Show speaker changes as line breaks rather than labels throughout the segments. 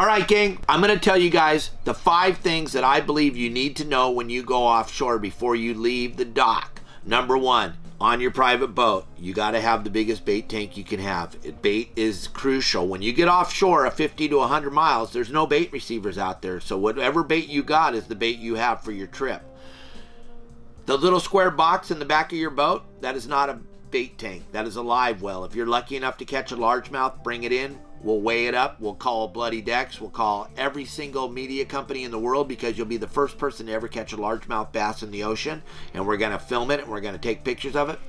All right, gang, I'm going to tell you guys the 5 things that I believe you need to know when you go offshore before you leave the dock. Number 1, on your private boat, you got to have the biggest bait tank you can have. Bait is crucial. When you get offshore at 50 to 100 miles, there's no bait receivers out there. So whatever bait you got is the bait you have for your trip. The little square box in the back of your boat, that is not a bait tank. That is a live well. If you're lucky enough to catch a largemouth, bring it in. We'll weigh it up. We'll call Bloody Decks. We'll call every single media company in the world, because you'll be the first person to ever catch a largemouth bass in the ocean. And we're going to film it and we're going to take pictures of it.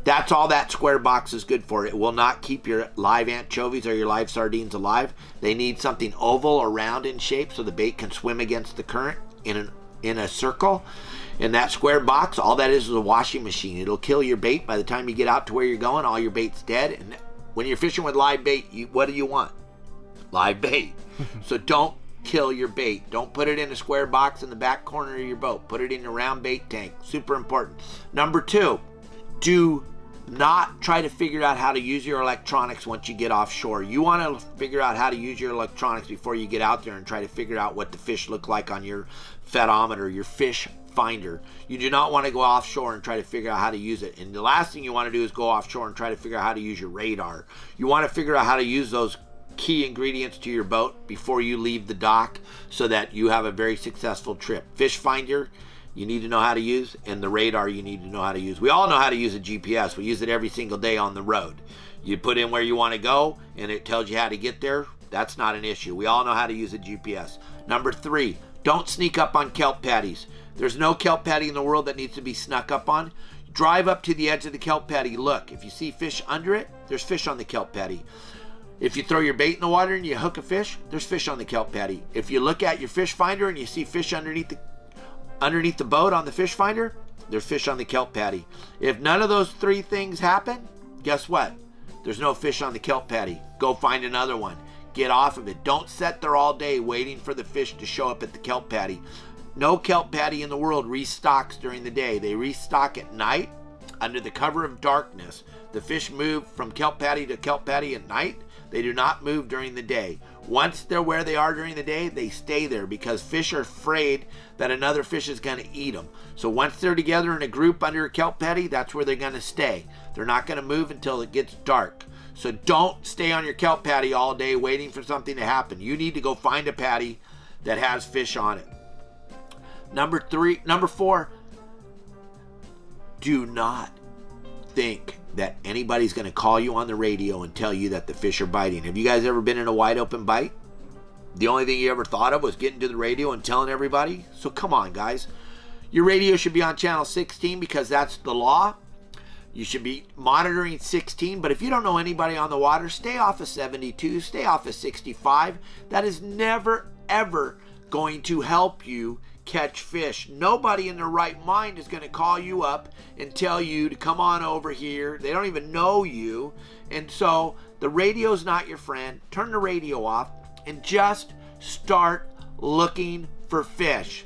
That's all that square box is good for. It will not keep your live anchovies or your live sardines alive. They need something oval or round in shape so the bait can swim against the current in a circle. In that square box, all that is a washing machine. It'll kill your bait. By the time you get out to where you're going, all your bait's dead. And when you're fishing with live bait, what do you want? Live bait. So don't kill your bait. Don't put it in a square box in the back corner of your boat. Put it in a round bait tank. Super important. Number 2, do not try to figure out how to use your electronics once you get offshore. You want to figure out how to use your electronics before you get out there and try to figure out what the fish look like on your pherometer, your fish finder. You do not want to go offshore and try to figure out how to use it. And the last thing you want to do is go offshore and try to figure out how to use your radar. You want to figure out how to use those key ingredients to your boat before you leave the dock so that you have a very successful trip. Fish finder, you need to know how to use, and the radar you need to know how to use. We all know how to use a GPS. We use it every single day on the road. You put in where you want to go and it tells you how to get there. That's not an issue. We all know how to use a GPS. Number 3, don't sneak up on kelp patties. There's no kelp patty in the world that needs to be snuck up on. Drive up to the edge of the kelp patty. Look, if you see fish under it, there's fish on the kelp patty. If you throw your bait in the water and you hook a fish, there's fish on the kelp patty. If you look at your fish finder and you see fish underneath the boat on the fish finder, there's fish on the kelp patty. If none of those 3 things happen, guess what? There's no fish on the kelp patty. Go find another one. Get off of it. Don't sit there all day waiting for the fish to show up at the kelp patty. No kelp patty in the world restocks during the day. They restock at night under the cover of darkness. The fish move from kelp patty to kelp patty at night. They do not move during the day. Once they're where they are during the day, they stay there because fish are afraid that another fish is going to eat them. So once they're together in a group under a kelp patty, that's where they're going to stay. They're not going to move until it gets dark. So don't stay on your kelp patty all day waiting for something to happen. You need to go find a patty that has fish on it. Number 4, do not think that anybody's going to call you on the radio and tell you that the fish are biting. Have you guys ever been in a wide open bite? The only thing you ever thought of was getting to the radio and telling everybody? So come on, guys. Your radio should be on channel 16 because that's the law. You should be monitoring 16, but if you don't know anybody on the water, stay off of 72, stay off of 65. That is never, ever going to help you catch fish. Nobody in their right mind is going to call you up and tell you to come on over here. They don't even know you. And so the radio's not your friend. Turn the radio off and just start looking for fish.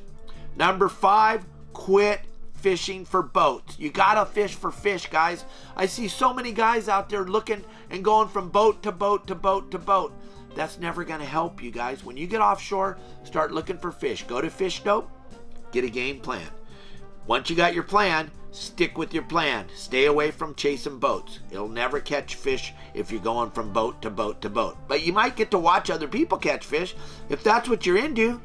Number 5, quit fishing for boats. You gotta fish for fish, guys. I see so many guys out there looking and going from boat to boat to boat to boat. That's never going to help you guys. When you get offshore, start looking for fish. Go to Fish Dope, get a game plan. Once you got your plan, stick with your plan. Stay away from chasing boats. It'll never catch fish if you're going from boat to boat to boat. But you might get to watch other people catch fish. If that's what you're into,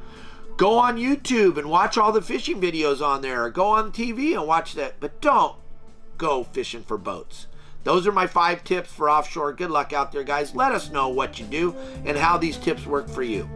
go on YouTube and watch all the fishing videos on there, or go on TV and watch that. But don't go fishing for boats. Those are my 5 tips for offshore. Good luck out there, guys. Let us know what you do and how these tips work for you.